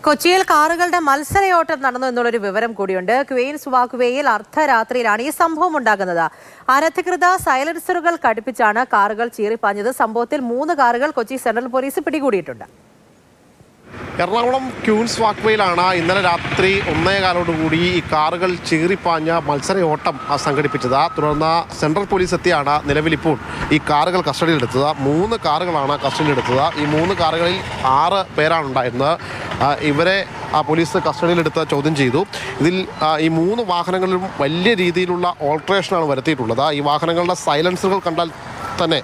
കൊച്ചിയിൽ കാറുകളുടെ മത്സരയോട്ടം നടന്നു എന്നുള്ളൊരു വിവരം കൂടിയുണ്ട്. ക്വീൻസ് വാക്ക്വേയിൽ അർദ്ധരാത്രിയിലാണ് ഈ സംഭവം ഉണ്ടാകുന്നത്. അനധികൃത സൈലൻസറുകൾ ഘടിപ്പിച്ചാണ് കാറുകൾ ചീറിപ്പാഞ്ഞത്. സംഭവത്തിൽ 3 കാറുകൾ കൊച്ചി സെൻട്രൽ പോലീസ് പിടികൂടിയിട്ടുണ്ട്. എറണാകുളം ക്വീൻസ് വാക്ക്വേയിലാണ് ഇന്നലെ രാത്രി 1:15 ഈ കാറുകൾ ചീറിപ്പാഞ്ഞ മത്സരയോട്ടം സംഘടിപ്പിച്ചത്. തുടർന്ന് സെൻട്രൽ പോലീസ് എത്തിയാണ് നിലവിലിപ്പോൾ ഈ കാറുകൾ കസ്റ്റഡിയിലെടുത്തത്. 3 കാറുകളാണ് കസ്റ്റഡിയിലെടുത്തത്. ഈ 3 കാറുകളിൽ 6 പേരാണ് ഉണ്ടായിരുന്നത്. ഇവരെ പോലീസ് കസ്റ്റഡിയിലെടുത്ത് ചോദ്യം ചെയ്തു. ഇതിൽ ഈ 3 വാഹനങ്ങളിലും വലിയ രീതിയിലുള്ള ഓൾട്ടറേഷനാണ് വരുത്തിയിട്ടുള്ളത്. ഈ വാഹനങ്ങളുടെ സൈലൻസറുകൾ കണ്ടാൽ തന്നെ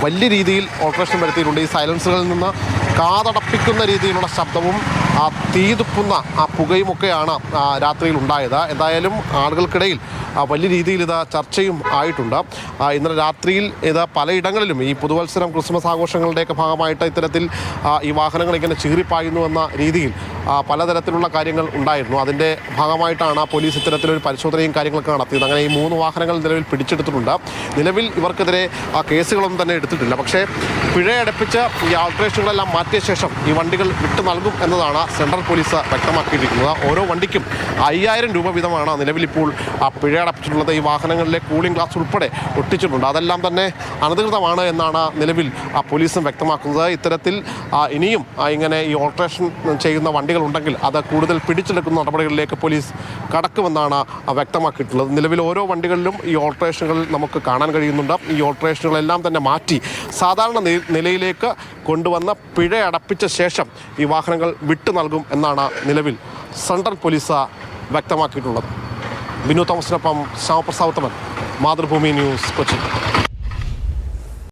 വലിയ രീതിയിൽ ഓൾട്ടറേഷൻ വരുത്തിയിട്ടുണ്ട്. ഈ സൈലൻസറുകളിൽ നിന്ന് കാതടപ്പിക്കുന്ന രീതിയിലുള്ള ശബ്ദവും തീതുപ്പുന്ന പുകയുമൊക്കെയാണ് രാത്രിയിൽ ഉണ്ടായത്. എന്തായാലും ആളുകൾക്കിടയിൽ വലിയ രീതിയിൽ ഇത് ചർച്ചയും ആയിട്ടുണ്ട്. ഇന്നലെ രാത്രിയിൽ ഇത് പലയിടങ്ങളിലും ഈ പുതുവത്സരം ക്രിസ്മസ് ആഘോഷങ്ങളുടെയൊക്കെ ഭാഗമായിട്ട് ഇത്തരത്തിൽ ഈ വാഹനങ്ങൾ ഇങ്ങനെ ചീറിപ്പായുന്നു എന്ന രീതിയിൽ പലതരത്തിലുള്ള കാര്യങ്ങൾ ഉണ്ടായിരുന്നു. അതിൻ്റെ ഭാഗമായിട്ടാണ് പോലീസ് ഇത്തരത്തിലൊരു പരിശോധനയും കാര്യങ്ങളൊക്കെ നടത്തിയത്. അങ്ങനെ ഈ 3 വാഹനങ്ങൾ നിലവിൽ പിടിച്ചെടുത്തിട്ടുണ്ട്. നിലവിൽ ഇവർക്കെതിരെ കേസുകളൊന്നും തന്നെ എടുത്തിട്ടില്ല. പക്ഷേ പിഴയടപ്പിച്ച് ഈ ആൾട്രേഷനുകളെല്ലാം മാറ്റിയ ശേഷം ഈ വണ്ടികൾ വിട്ടു നൽകും എന്നതാണ് സെൻട്രൽ പോലീസ് വ്യക്തമാക്കിയിരിക്കുന്നത്. ഓരോ വണ്ടിക്കും 5000 രൂപ വീതമാണ് നിലവിലിപ്പോൾ പിഴ അടപ്പിച്ചിട്ടുള്ളത്. ഈ വാഹനങ്ങളിലെ കൂളിംഗ് ഗ്ലാസ് ഉൾപ്പെടെ ഒട്ടിച്ചിട്ടുണ്ട്. അതെല്ലാം തന്നെ അനധികൃതമാണ് എന്നാണ് നിലവിൽ പോലീസും വ്യക്തമാക്കുന്നത്. ഇത്തരത്തിൽ ഇനിയും ഇങ്ങനെ ഈ ഓൾട്ടറേഷൻ ചെയ്യുന്ന വണ്ടികൾ ഉണ്ടെങ്കിൽ അത് കൂടുതൽ പിടിച്ചെടുക്കുന്ന നടപടികളിലേക്ക് പോലീസ് കടക്കുമെന്നാണ് വ്യക്തമാക്കിയിട്ടുള്ളത്. നിലവിൽ ഓരോ വണ്ടികളിലും ഈ ഓൾട്ടറേഷനുകൾ നമുക്ക് കാണാൻ കഴിയുന്നുണ്ട്. ഈ ഓൾട്ടറേഷനുകളെല്ലാം തന്നെ മാറ്റി സാധാരണ നിലയിലേക്ക് കൊണ്ടുവന്ന പിഴ അടപ്പിച്ച ശേഷം ഈ വാഹനങ്ങൾ വിട്ടു നൽകും എന്നാണ് നിലവിൽ സെൻട്രൽ പോലീസ് വ്യക്തമാക്കിയിട്ടുള്ളത്. ബിനു തോമസിനൊപ്പം ശ്യാമപ്രസാദ്, മാതൃഭൂമി ന്യൂസ്, കൊച്ചി.